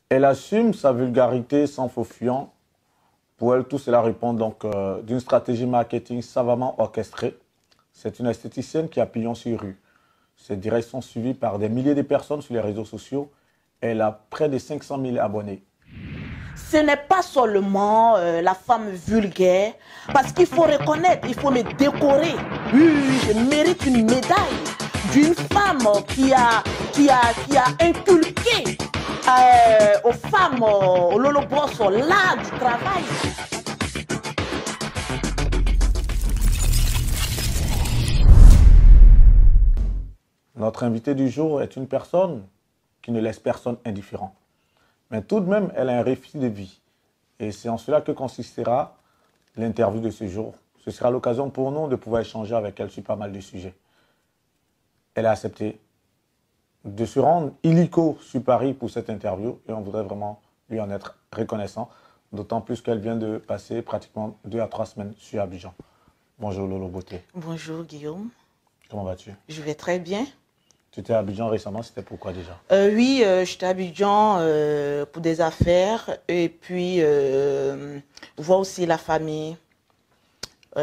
Elle assume sa vulgarité sans faux fuyant. Pour elle, tout cela répond donc d'une stratégie marketing savamment orchestrée. C'est une esthéticienne qui a pignon sur rue. Ses directs sont suivis par des milliers de personnes sur les réseaux sociaux. Elle a près de 500 000 abonnés. Ce n'est pas seulement la femme vulgaire, parce qu'il faut reconnaître, il faut me décorer. Oui, oui, je mérite une médaille d'une femme qui a inculqué aux femmes, aux lolobros, l'art du travail. Notre invité du jour est une personne qui ne laisse personne indifférent. Mais tout de même, elle a un récit de vie. Et c'est en cela que consistera l'interview de ce jour. Ce sera l'occasion pour nous de pouvoir échanger avec elle sur pas mal de sujets. Elle a accepté de se rendre illico sur Paris pour cette interview et on voudrait vraiment lui en être reconnaissant, d'autant plus qu'elle vient de passer pratiquement 2 à 3 semaines sur Abidjan. Bonjour Lolo Beauté. Bonjour Guillaume. Comment vas-tu? Je vais très bien. Tu étais à Abidjan récemment, c'était pourquoi déjà? Oui, j'étais à Abidjan pour des affaires et puis voir aussi la famille.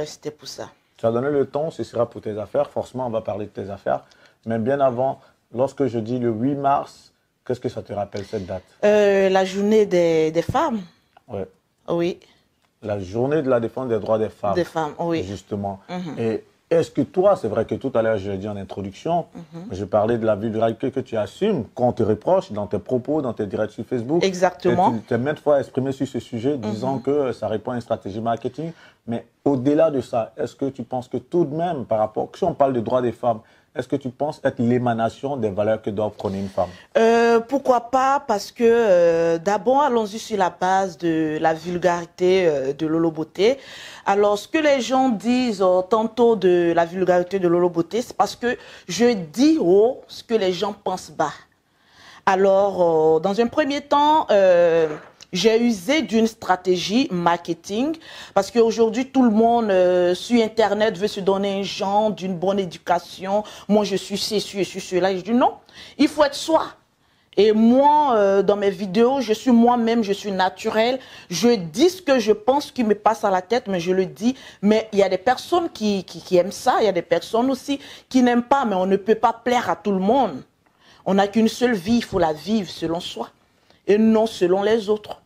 C'était pour ça. Tu as donné le ton, ce sera pour tes affaires. Forcément, on va parler de tes affaires. Mais bien avant, lorsque je dis le 8 mars, qu'est-ce que ça te rappelle cette date? La journée des femmes. Ouais. Oui. La journée de la défense des droits des femmes. Des femmes, oui. Justement. Et est-ce que toi, c'est vrai que tout à l'heure, je l'ai dit en introduction, je parlais de la vulgarité que tu assumes, qu'on te reproche dans tes propos, dans tes directs sur Facebook. Exactement. Et tu t'es maintes fois exprimé sur ce sujet, disant que ça répond à une stratégie marketing. Mais au-delà de ça, est-ce que tu penses que tout de même, par rapport, si on parle des droits des femmes, est-ce que tu penses être l'émanation des valeurs que doit prôner une femme? Pourquoi pas? Parce que d'abord, allons-y sur la base de la vulgarité de Lolo Beauté. Alors, ce que les gens disent tantôt de la vulgarité de Lolo Beauté, c'est parce que je dis haut ce que les gens pensent bas. Alors, dans un premier temps, j'ai usé d'une stratégie marketing parce qu'aujourd'hui, tout le monde sur Internet veut se donner un genre d'une bonne éducation. Moi, je suis ceci, je suis cela. Et je dis non, il faut être soi. Et moi, dans mes vidéos, je suis moi-même, je suis naturelle. Je dis ce que je pense qui me passe à la tête, mais je le dis. Mais il y a des personnes qui aiment ça, il y a des personnes aussi qui n'aiment pas, mais on ne peut pas plaire à tout le monde. On n'a qu'une seule vie, il faut la vivre selon soi et non selon les autres.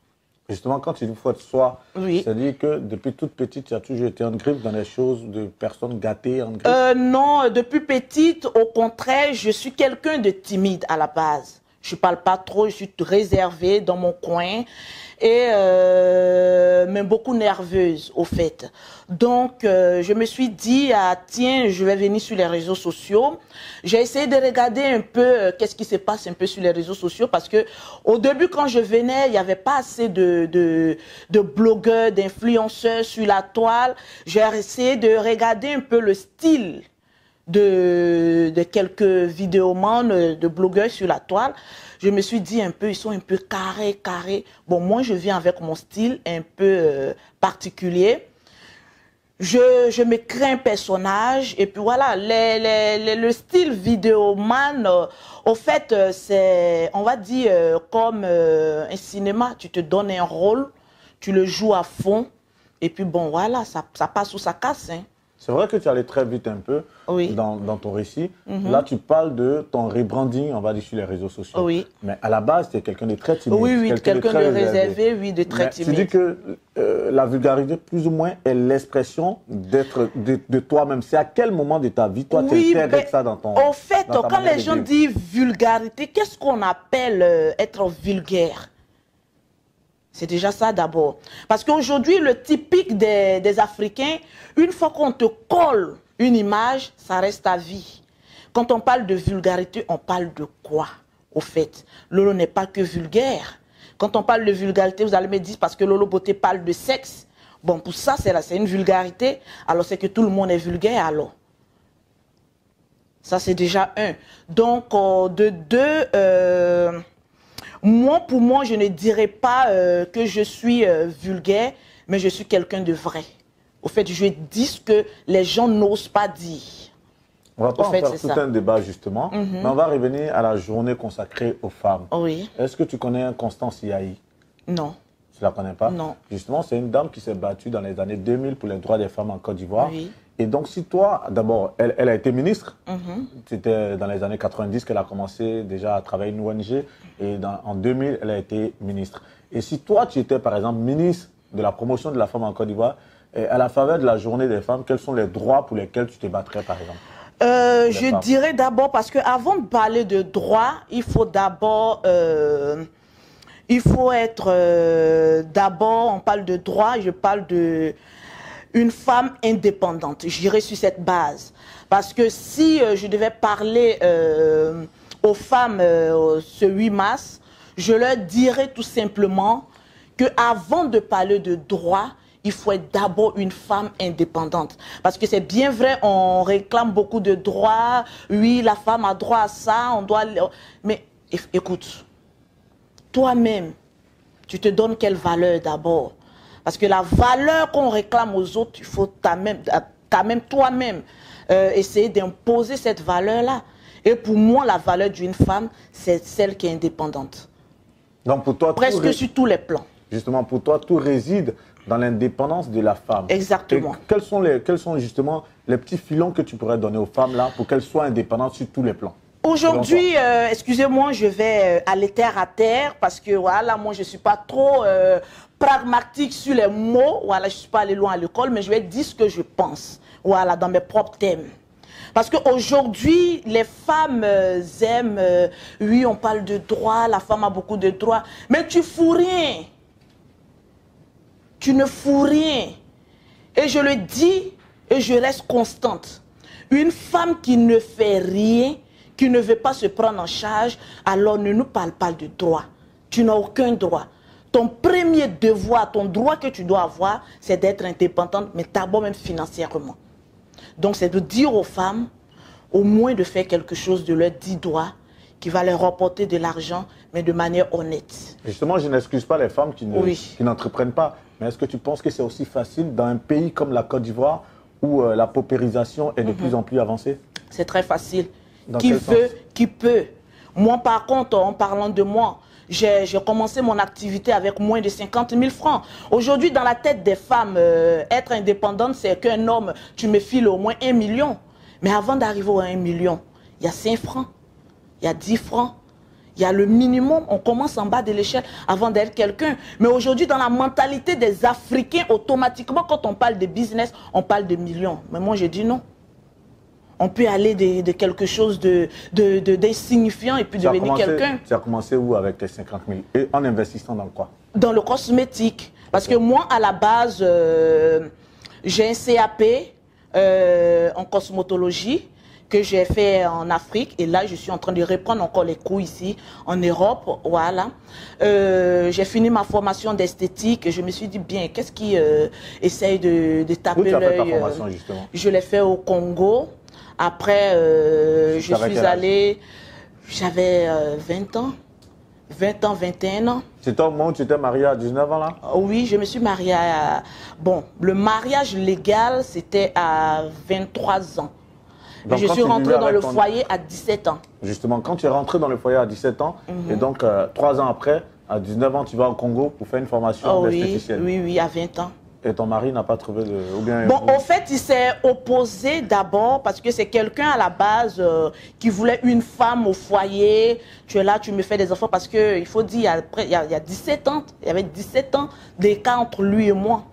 Justement, quand il faut être soi, Oui. c'est-à-dire que depuis toute petite, tu as toujours été en griffe dans les choses de personnes gâtées, en griffe? Non, depuis petite, au contraire, je suis quelqu'un de timide à la base. Je ne parle pas trop, je suis réservée dans mon coin et même beaucoup nerveuse au fait. Donc, je me suis dit, ah, tiens, je vais venir sur les réseaux sociaux. J'ai essayé de regarder un peu qu'est-ce qui se passe un peu sur les réseaux sociaux parce que au début, quand je venais, il n'y avait pas assez de blogueurs, d'influenceurs sur la toile. J'ai essayé de regarder un peu le style de quelques vidéomans, de blogueurs sur la toile. Je me suis dit un peu, ils sont un peu carrés. Bon, moi, je viens avec mon style un peu particulier. Je me crée un personnage et puis voilà, le style vidéoman, au fait, c'est, on va dire, comme un cinéma. Tu te donnes un rôle, tu le joues à fond et puis bon, voilà, ça passe ou ça casse, hein. C'est vrai que tu allais très vite un peu Oui. dans ton récit. Là, tu parles de ton rebranding, on va dire, sur les réseaux sociaux. Oui. Mais à la base, tu es quelqu'un de très timide. Oui, quelqu'un de très réservé, oui, de très Mais timide. tu dis que la vulgarité, plus ou moins, est l'expression d'être de toi-même. C'est à quel moment de ta vie, toi, Oui, tu intègres ça dans ton... au fait, dans ta quand manière les de gens vivre? disent vulgarité, qu'est-ce qu'on appelle être vulgaire? C'est déjà ça d'abord. Parce qu'aujourd'hui, le typique des Africains, une fois qu'on te colle une image, ça reste à vie. Quand on parle de vulgarité, on parle de quoi, au fait? Lolo n'est pas que vulgaire. Quand on parle de vulgarité, vous allez me dire, parce que Lolo Beauté parle de sexe. Bon, pour ça, c'est une vulgarité. Alors, c'est que tout le monde est vulgaire, alors. Ça, c'est déjà un. Donc, de deux... moi, pour moi, je ne dirais pas que je suis vulgaire, mais je suis quelqu'un de vrai. Au fait, je dis ce que les gens n'osent pas dire. On va pas en fait, faire tout un débat justement, mais on va revenir à la journée consacrée aux femmes. Oui. Est-ce que tu connais Constance Yahi? Non. Tu la connais pas? Non. Justement, c'est une dame qui s'est battue dans les années 2000 pour les droits des femmes en Côte d'Ivoire. Oui. Et donc, si toi, d'abord, elle a été ministre, c'était dans les années 90 qu'elle a commencé déjà à travailler une ONG, et en 2000, elle a été ministre. Et si toi, tu étais par exemple ministre de la promotion de la femme en Côte d'Ivoire, à la faveur de la journée des femmes, quels sont les droits pour lesquels tu te battrais par exemple? Je dirais d'abord, parce qu'avant de parler de droits, il faut d'abord... il faut être... d'abord, on parle de droits, je parle de... une femme indépendante, j'irai sur cette base. Parce que si je devais parler aux femmes ce 8 mars, je leur dirais tout simplement qu'avant de parler de droit, il faut être d'abord une femme indépendante. Parce que c'est bien vrai, on réclame beaucoup de droits. Oui, la femme a droit à ça, on doit... Mais écoute, toi-même, tu te donnes quelle valeur d'abord? Parce que la valeur qu'on réclame aux autres, il faut même toi-même essayer d'imposer cette valeur-là. Et pour moi, la valeur d'une femme, c'est celle qui est indépendante. Donc pour toi, presque sur tous les plans. Justement, pour toi, tout réside dans l'indépendance de la femme. Exactement. Et quels sont justement les petits filons que tu pourrais donner aux femmes là pour qu'elles soient indépendantes sur tous les plans? Aujourd'hui, excusez-moi, je vais aller terre à terre parce que voilà, moi je ne suis pas trop pragmatique sur les mots. Voilà, je ne suis pas allé loin à l'école, mais je vais dire ce que je pense. Voilà, dans mes propres thèmes. Parce qu'aujourd'hui, les femmes aiment, oui, on parle de droits, la femme a beaucoup de droits, mais tu fous rien. Tu ne fous rien. Et je le dis et je reste constante. Une femme qui ne fait rien, qui ne veut pas se prendre en charge, alors ne nous parle pas de droit. Tu n'as aucun droit. Ton premier devoir, ton droit que tu dois avoir, c'est d'être indépendante, mais d'abord même financièrement. Donc c'est de dire aux femmes, au moins de faire quelque chose de leurs 10 doigts, qui va leur rapporter de l'argent, mais de manière honnête. Justement, je n'excuse pas les femmes qui n'entreprennent pas. Mais est-ce que tu penses que c'est aussi facile dans un pays comme la Côte d'Ivoire où la paupérisation est de plus en plus avancée? C'est très facile. Dans Qui quel veut, sens? qui peut. Moi, par contre, en parlant de moi, j'ai commencé mon activité avec moins de 50 000 francs. Aujourd'hui, dans la tête des femmes, être indépendante, c'est qu'un homme, tu me files au moins 1 million. Mais avant d'arriver à 1 million, il y a 5 francs, il y a 10 francs. Il y a le minimum, on commence en bas de l'échelle avant d'être quelqu'un. Mais aujourd'hui, dans la mentalité des Africains, automatiquement, quand on parle de business, on parle de millions. Mais moi, je dis non. On peut aller de quelque chose d'insignifiant et puis devenir quelqu'un. Tu as commencé où avec tes 50 000? Et en investissant dans quoi? Dans le cosmétique. Parce que moi, à la base, j'ai un CAP en cosmétologie que j'ai fait en Afrique. Et là, je suis en train de reprendre encore les cours ici, en Europe. Voilà. J'ai fini ma formation d'esthétique. Et je me suis dit, bien, qu'est-ce qui essaye de taper l'œil? Où tu as fait ta formation, justement? Je l'ai fait au Congo. Après, je suis allée... J'avais 20 ans. 20 ans, 21 ans. C'était au moment où tu étais mariée à 19 ans, là? Oui, je me suis mariée à... Bon, le mariage légal, c'était à 23 ans. Donc, je suis rentrée dans le foyer à 17 ans. Justement, quand tu es rentrée dans le foyer à 17 ans, et donc 3 ans après, à 19 ans, tu vas au Congo pour faire une formation d'esthéticienne. Oui, oui, à 20 ans. Et ton mari n'a pas trouvé de... Ou bien, bon, au fait, il s'est opposé d'abord parce que c'est quelqu'un à la base qui voulait une femme au foyer. Tu es là, tu me fais des enfants parce qu'il faut dire, il y a 17 ans, il y avait 17 ans d'écart entre lui et moi.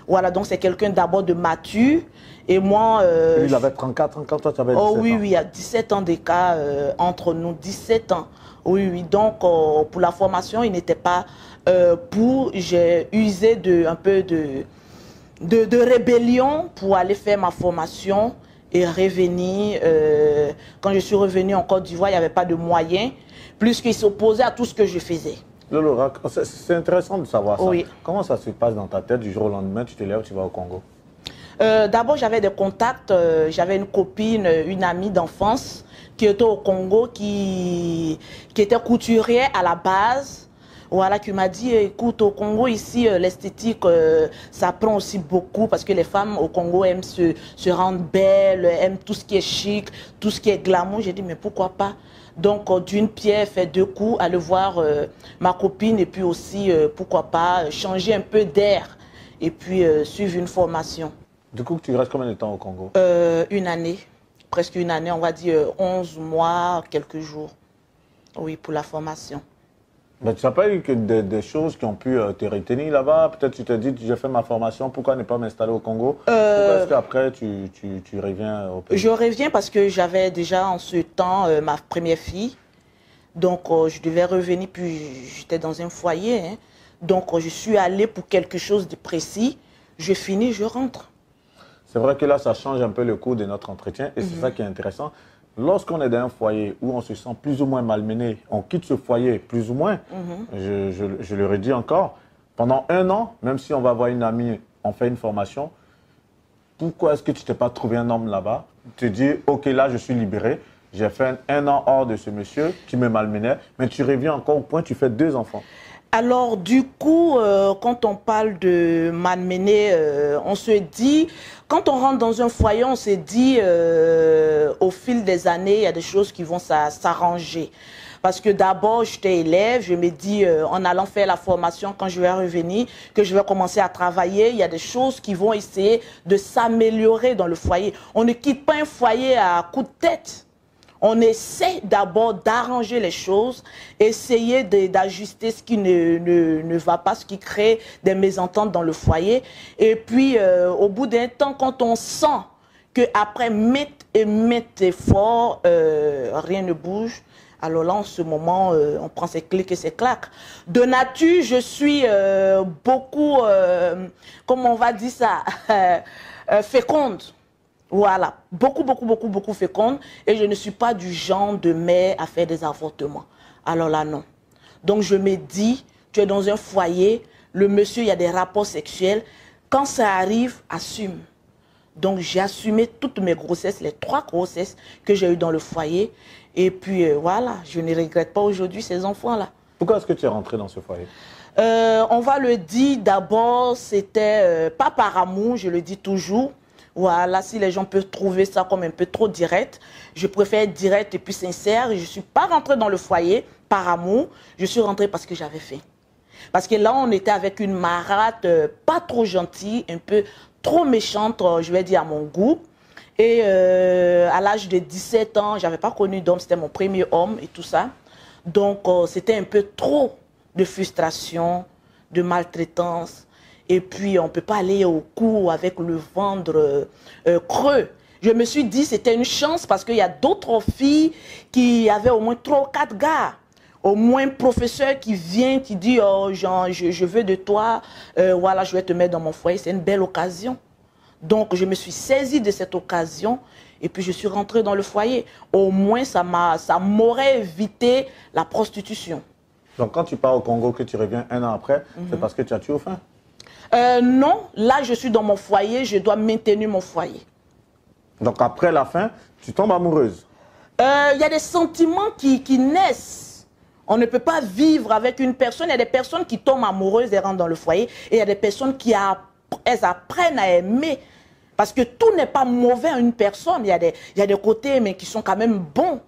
Voilà, donc c'est quelqu'un d'abord de mature. Et moi... il avait 34 ans quand toi tu avais 17 ans. Oui, oui, il y a 17 ans d'écart entre nous, 17 ans. Oui, oui, donc pour la formation, il n'était pas pour... J'ai usé un peu de rébellion pour aller faire ma formation et revenir. Quand je suis revenue en Côte d'Ivoire, il n'y avait pas de moyens, puisqu'il s'opposait à tout ce que je faisais. Lolo, c'est intéressant de savoir ça. Oui. Comment ça se passe dans ta tête du jour au lendemain, tu te lèves, tu vas au Congo? D'abord, j'avais des contacts. J'avais une copine, une amie d'enfance qui était au Congo, qui était couturière à la base. Voilà, qui m'a dit, écoute, au Congo, ici, l'esthétique, ça prend aussi beaucoup parce que les femmes au Congo aiment se rendre belles, aiment tout ce qui est chic, tout ce qui est glamour. J'ai dit, mais pourquoi pas? Donc, d'une pierre fait deux coups, aller voir ma copine et puis aussi, pourquoi pas, changer un peu d'air et puis suivre une formation. Du coup, tu restes combien de temps au Congo? Une année, presque une année, on va dire 11 mois, quelques jours. Oui, pour la formation. Mais tu n'as pas eu que des choses qui ont pu te retenir là-bas? Peut-être tu te dis, j'ai fait ma formation, pourquoi ne pas m'installer au Congo? Pourquoi est-ce qu'après tu reviens au pays? Je reviens parce que j'avais déjà en ce temps ma première fille. Donc je devais revenir, puis j'étais dans un foyer. Hein. Donc je suis allée pour quelque chose de précis. Je finis, je rentre. C'est vrai que là, ça change un peu le cours de notre entretien et c'est ça qui est intéressant. Lorsqu'on est dans un foyer où on se sent plus ou moins malmené, on quitte ce foyer plus ou moins, je le redis encore, pendant un an, même si on va voir une amie, on fait une formation, pourquoi est-ce que tu t'es pas trouvé un homme là-bas? Tu te dis, ok, là, je suis libéré, j'ai fait un an hors de ce monsieur qui me malmenait, mais tu reviens encore au point, tu fais 2 enfants. Alors, du coup, quand on parle de malmener, on se dit, quand on rentre dans un foyer, on se dit, au fil des années, il y a des choses qui vont s'arranger. Parce que d'abord, j'étais élève, je me dis, en allant faire la formation, quand je vais revenir, que je vais commencer à travailler, il y a des choses qui vont essayer de s'améliorer dans le foyer. On ne quitte pas un foyer à coup de tête. On essaie d'abord d'arranger les choses, essayer d'ajuster ce qui ne va pas, ce qui crée des mésententes dans le foyer. Et puis, au bout d'un temps, quand on sent qu'après mettre effort, rien ne bouge, alors là, en ce moment, on prend ses clics et ses claques. De nature, je suis beaucoup, comment on va dire ça, féconde. Voilà, beaucoup féconde. Et je ne suis pas du genre de mère à faire des avortements. Alors là, non. Donc, je me dis, tu es dans un foyer, le monsieur, il y a des rapports sexuels. Quand ça arrive, assume. Donc, j'ai assumé toutes mes grossesses, les 3 grossesses que j'ai eues dans le foyer. Et puis, voilà, je ne regrette pas aujourd'hui ces enfants-là. Pourquoi est-ce que tu es rentrée dans ce foyer? On va le dire, d'abord, c'était pas par amour, je le dis toujours. Voilà, si les gens peuvent trouver ça comme un peu trop direct, je préfère être direct et puis sincère. Je ne suis pas rentrée dans le foyer par amour, je suis rentrée parce que j'avais faim. Parce que là, on était avec une marâtre pas trop gentille, un peu trop méchante, je vais dire à mon goût. Et à l'âge de 17 ans, je n'avais pas connu d'homme, c'était mon premier homme et tout ça. Donc, c'était un peu trop de frustration, de maltraitance. Et puis, on ne peut pas aller au cours avec le ventre creux. Je me suis dit, c'était une chance parce qu'il y a d'autres filles qui avaient au moins 3 ou 4 gars. Au moins un professeur qui vient, qui dit, oh, Jean, je veux de toi, voilà, je vais te mettre dans mon foyer. C'est une belle occasion. Donc, je me suis saisie de cette occasion et puis je suis rentrée dans le foyer. Au moins, ça m'aurait évité la prostitution. Donc, quand tu pars au Congo, que tu reviens un an après, c'est parce que tu as tué au faim? Non, là je suis dans mon foyer, je dois maintenir mon foyer. Donc après la fin, tu tombes amoureuse? Il y a des sentiments qui naissent. On ne peut pas vivre avec une personne. Il y a des personnes qui tombent amoureuses et rentrent dans le foyer. Et il y a des personnes qui elles apprennent à aimer. Parce que tout n'est pas mauvais à une personne. Il y a des côtés mais qui sont quand même bons.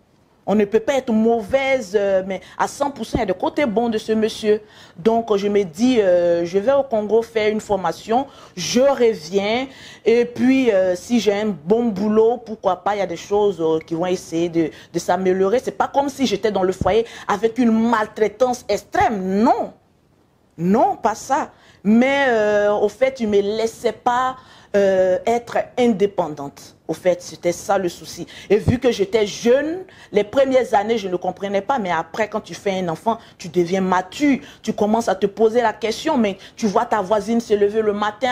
On ne peut pas être mauvaise, mais à 100%, il y a des côtés bons de ce monsieur. Donc, je me dis, je vais au Congo faire une formation, je reviens. Et puis, si j'ai un bon boulot, pourquoi pas, il y a des choses qui vont essayer de s'améliorer. Ce n'est pas comme si j'étais dans le foyer avec une maltraitance extrême. Non, non, pas ça. Mais, au fait, il ne me laissait pas être indépendante. Au fait, c'était ça le souci. Et vu que j'étais jeune, les premières années, je ne comprenais pas. Mais après, quand tu fais un enfant, tu deviens mature. Tu commences à te poser la question. Mais tu vois ta voisine se lever le matin,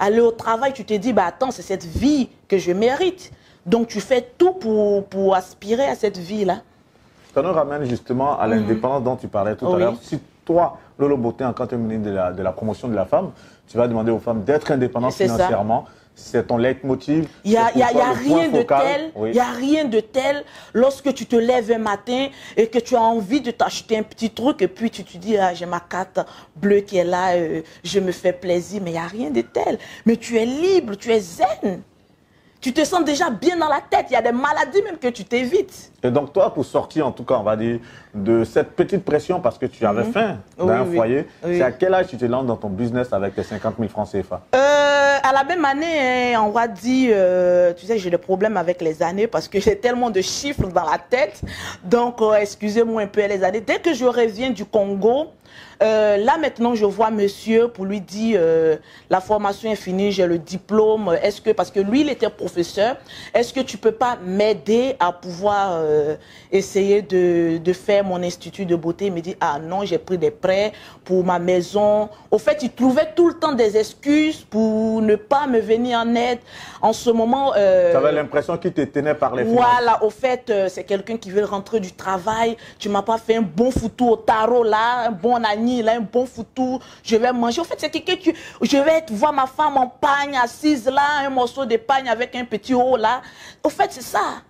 aller au travail. Tu te dis, bah, attends, c'est cette vie que je mérite. Donc, tu fais tout pour aspirer à cette vie-là. Ça nous ramène justement à l'indépendance dont tu parlais tout à l'heure. Si toi, Lolo Beauté, en tant que ministre de la promotion de la femme, tu vas demander aux femmes d'être indépendantes financièrement. c'est ton leitmotiv. Il n'y a, rien de focal. tel, Oui. il y a rien de tel lorsque tu te lèves un matin et que tu as envie de t'acheter un petit truc et puis tu te dis, ah, j'ai ma carte bleue qui est là, je me fais plaisir, mais il n'y a rien de tel. Mais tu es libre, tu es zen. Tu te sens déjà bien dans la tête. Il y a des maladies même que tu t'évites. Et donc toi, pour sortir en tout cas, on va dire, de cette petite pression parce que tu avais faim d'un foyer, c'est à quel âge tu te lances dans ton business avec tes 50 000 francs CFA? À la même année, hein, on va dire, tu sais, j'ai des problèmes avec les années parce que j'ai tellement de chiffres dans la tête. Donc, excusez-moi un peu les années. Dès que je reviens du Congo, là maintenant je vois monsieur pour lui dire la formation est finie, j'ai le diplôme, est-ce que, parce que lui il était professeur, est-ce que tu peux pas m'aider à pouvoir essayer de faire mon institut de beauté? Il me dit ah non, j'ai pris des prêts pour ma maison. Au fait il trouvait tout le temps des excuses pour ne pas me venir en aide. En ce moment... tu avais l'impression qu'il te tenait par les finances. Voilà, au fait c'est quelqu'un qui veut rentrer du travail, tu m'as pas fait un bon foutu au tarot là, un bon agneau là, un bon foutu, je vais manger. En fait, c'est quelqu'un qui... Je vais voir ma femme en pagne, assise là, un morceau de pagne avec un petit haut là. Au fait, c'est ça.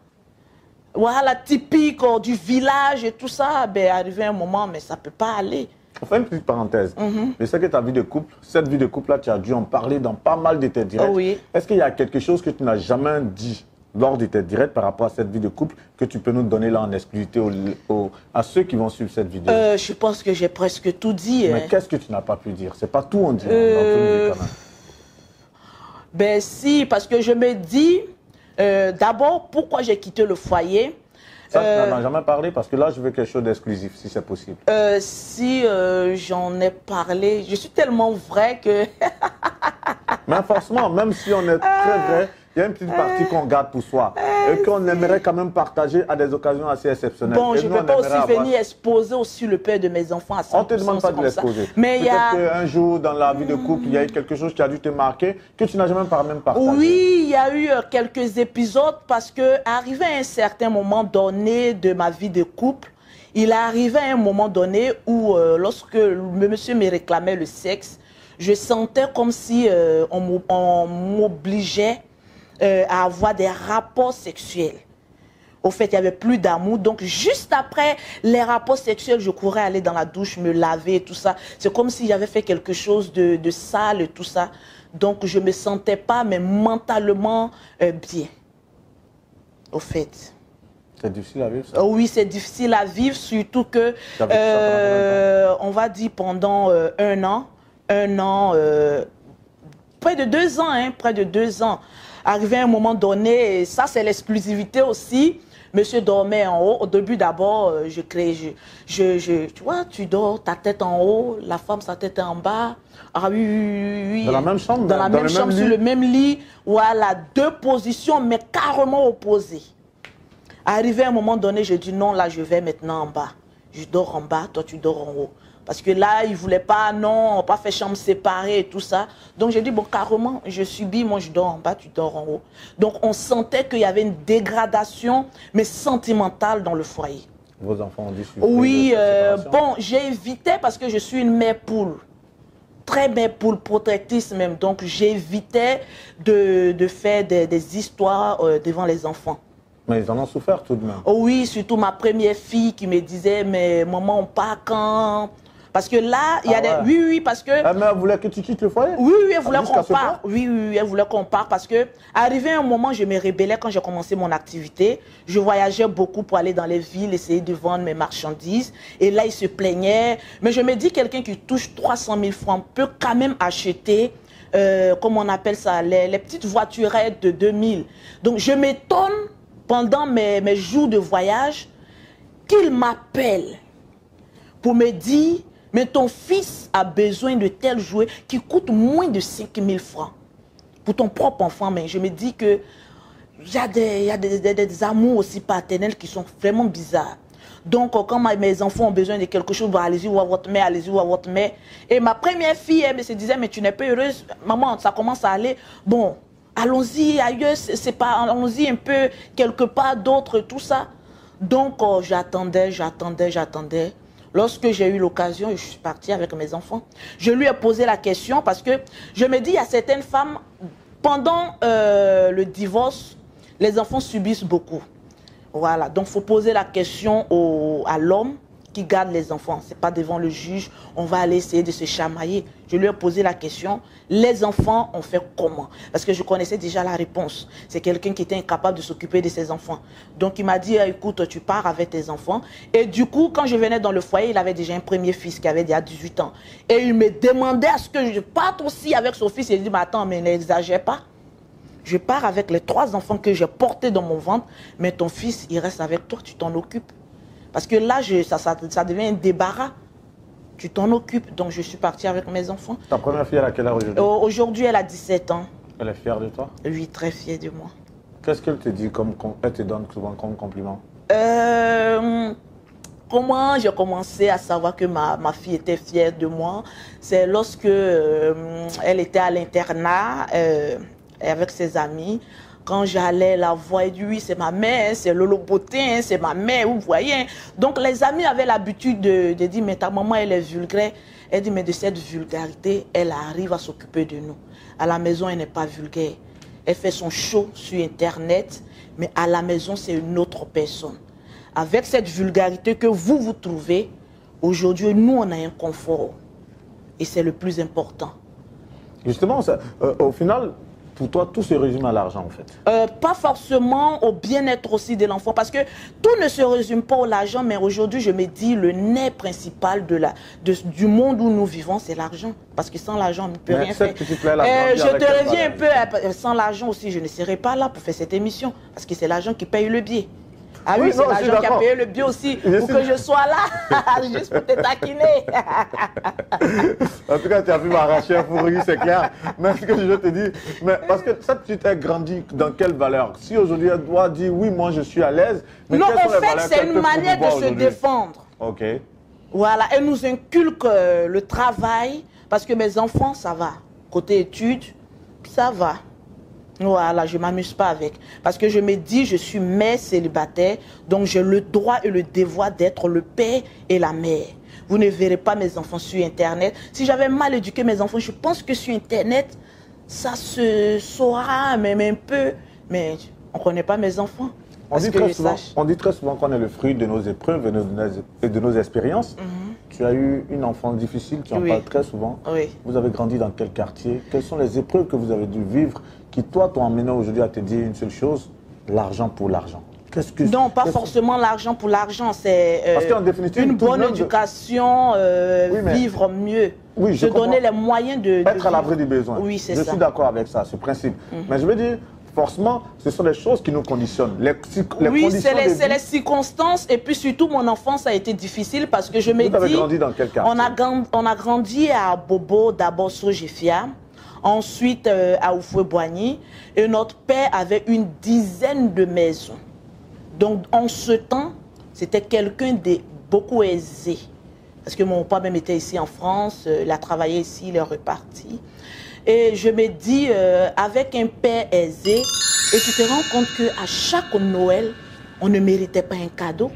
Voilà, typique du village et tout ça. Ben, arrivé un moment, mais ça ne peut pas aller. On fait une petite parenthèse. Je sais que ta vie de couple, cette vie de couple-là, tu as dû en parler dans pas mal de tes directs. Oh oui. Est-ce qu'il y a quelque chose que tu n'as jamais dit lors de tes directs par rapport à cette vie de couple que tu peux nous donner là en exclusivité à ceux qui vont suivre cette vidéo? Je pense que j'ai presque tout dit. Mais qu'est-ce que tu n'as pas pu dire? C'est pas tout on dit dans tout le quand même. Ben si, parce que je me dis, d'abord, pourquoi j'ai quitté le foyer? Ça, tu n'en as jamais parlé parce que là, je veux quelque chose d'exclusif, si c'est possible. Si j'en ai parlé, je suis tellement vrai que... Mais forcément, même si on est très vrai, il y a une petite partie qu'on garde pour soi et qu'on aimerait quand même partager à des occasions assez exceptionnelles. Bon, je ne peux pas aussi venir exposer aussi le père de mes enfants à 100%. On ne te demande pas de l'exposer. Mais il y a... Peut-être qu'un jour, dans la vie de couple, il y a eu quelque chose qui a dû te marquer, que tu n'as jamais même partagé. Oui, il y a eu quelques épisodes parce que, arrivé à un certain moment donné de ma vie de couple, il est arrivé à un moment donné où, lorsque monsieur me réclamait le sexe, je sentais comme si on m'obligeait à avoir des rapports sexuels. Au fait, il n'y avait plus d'amour. Donc, juste après les rapports sexuels, je courais aller dans la douche, me laver et tout ça. C'est comme si j'avais fait quelque chose de sale et tout ça. Donc, je ne me sentais pas, mais mentalement, bien. Au fait. C'est difficile à vivre, ça? Oui, c'est difficile à vivre, surtout que, on va dire pendant un an, près de 2 ans, hein, près de 2 ans. Arrivé à un moment donné, et ça c'est l'exclusivité aussi, monsieur dormait en haut. Au début d'abord, tu vois, tu dors, ta tête en haut, la femme sa tête en bas. Ah oui, oui, oui. Dans la même chambre? Dans la même chambre, sur le même lit. Voilà, 2 positions, mais carrément opposées. Arrivé à un moment donné, je dis non, là je vais maintenant en bas. Je dors en bas, toi tu dors en haut. Parce que là, il ne voulait pas, non, pas faire chambre séparée et tout ça. Donc, j'ai dit, bon, carrément, je subis, moi, je dors en bas, tu dors en haut. Donc, on sentait qu'il y avait une dégradation, mais sentimentale dans le foyer. Vos enfants ont dû suivre? Oui, bon, j'ai évité parce que je suis une mère poule. Très mère poule, protectrice même. Donc, j'évitais de faire des histoires devant les enfants. Mais ils en ont souffert tout de même. Oh oui, surtout ma première fille qui me disait, mais maman, on part quand? Parce que là, il y a des... Oui, oui, parce que... Ah, mais elle voulait que tu quittes le foyer? Oui, oui, elle voulait qu'on parte. Oui, oui, elle voulait qu'on parte parce que, arrivé un moment, je me rébellais quand j'ai commencé mon activité. Je voyageais beaucoup pour aller dans les villes, essayer de vendre mes marchandises. Et là, il se plaignait. Mais je me dis, quelqu'un qui touche 300 000 francs peut quand même acheter, comment on appelle ça, les petites voiturettes de 2000. Donc, je m'étonne, pendant mes jours de voyage, qu'il m'appelle pour me dire... Mais ton fils a besoin de tels jouets qui coûtent moins de 5 000 francs. Pour ton propre enfant, mais je me dis que il y a des amours aussi paternels qui sont vraiment bizarres. Donc, quand mes enfants ont besoin de quelque chose, allez-y voir votre mère, allez-y voir votre mère. Et ma première fille, elle se disait, mais tu n'es pas heureuse. Maman, ça commence à aller. Bon, allons-y ailleurs, allons-y un peu quelque part d'autre, tout ça. Donc, j'attendais. Lorsque j'ai eu l'occasion, je suis partie avec mes enfants. Je lui ai posé la question parce que je me dis, il y a certaines femmes, pendant le divorce, les enfants subissent beaucoup. Voilà, donc il faut poser la question à l'homme qui garde les enfants. Ce n'est pas devant le juge, on va aller essayer de se chamailler. Je lui ai posé la question, les enfants ont fait comment? Parce que je connaissais déjà la réponse. C'est quelqu'un qui était incapable de s'occuper de ses enfants. Donc il m'a dit, écoute, tu pars avec tes enfants. Et du coup, quand je venais dans le foyer, il avait déjà un premier fils qui avait déjà 18 ans. Et il me demandait à ce que je parte aussi avec son fils. Et il dit, mais attends, mais n'exagère pas. Je pars avec les 3 enfants que j'ai portés dans mon ventre, mais ton fils, il reste avec toi, tu t'en occupes. Parce que là, ça devient un débarras. Tu t'en occupes. Donc, je suis partie avec mes enfants. Ta première fille, elle a quel âge aujourd'hui? Aujourd'hui, elle a 17 ans. Elle est fière de toi? Oui, très fière de moi. Qu'est-ce qu'elle te dit elle te donne souvent comme compliment? Comment j'ai commencé à savoir que ma fille était fière de moi? C'est lorsque elle était à l'internat avec ses amis. Quand j'allais la voir, elle dit oui, c'est ma mère, c'est Lolo Beauté, hein, c'est ma mère, vous voyez. Donc les amis avaient l'habitude de dire, mais ta maman, elle est vulgaire. Elle dit, mais de cette vulgarité, elle arrive à s'occuper de nous. À la maison, elle n'est pas vulgaire. Elle fait son show sur Internet, mais à la maison, c'est une autre personne. Avec cette vulgarité que vous trouvez, aujourd'hui, nous, on a un confort. Et c'est le plus important. Justement, au final, pour toi, tout se résume à l'argent, en fait. Pas forcément au bien-être aussi de l'enfant, parce que tout ne se résume pas à l'argent, mais aujourd'hui, je me dis, le nez principal du monde où nous vivons, c'est l'argent. Parce que sans l'argent, on ne peut rien faire. Je te reviens un peu, sans l'argent aussi, je ne serais pas là pour faire cette émission, parce que c'est l'argent qui paye le billet. Ah oui, c'est l'argent qui a payé le billet aussi pour que je sois là, juste pour te taquiner. En tout cas, tu as pu m'arracher un fourri, c'est clair. Mais ce que je te dis, parce que cette petite a grandi dans quelle valeur? Si aujourd'hui elle doit dire oui, moi je suis à l'aise. Non, en fait, c'est une manière de se défendre. Ok. Voilà, elle nous inculque le travail, parce que mes enfants, ça va. Côté études, ça va. Voilà, je ne m'amuse pas avec. Parce que je me dis, je suis mère célibataire, donc j'ai le droit et le devoir d'être le père et la mère. Vous ne verrez pas mes enfants sur Internet. Si j'avais mal éduqué mes enfants, je pense que sur Internet, ça se saura même un peu. Mais on ne connaît pas mes enfants. On dit très souvent qu'on est le fruit de nos épreuves et de nos expériences. Tu as eu une enfance difficile, tu en parles très souvent. Oui. Vous avez grandi dans quel quartier? Quelles sont les épreuves que vous avez dû vivre qui, toi, t'ont amené aujourd'hui à te dire une seule chose, l'argent pour l'argent? Non, pas forcément l'argent pour l'argent, c'est une bonne éducation, vivre mieux, se donner les moyens de être à l'abri des besoins. Oui, c'est ça. Je suis d'accord avec ça, ce principe. Mais je veux dire, forcément, ce sont les choses qui nous conditionnent. Oui, c'est les circonstances. Et puis surtout, mon enfance a été difficile parce que je me dis... Vous avez grandi dans quel quartier? On a grandi à Bobo, d'abord sur Jefia, ensuite à Oufoué-Boigny. Et notre père avait une dizaine de maisons. Donc, en ce temps, c'était quelqu'un de beaucoup aisé. Parce que mon papa même était ici en France, il a travaillé ici, il est reparti. Et je me dis, avec un père aisé, et tu te rends compte qu'à chaque Noël, on ne méritait pas un cadeau.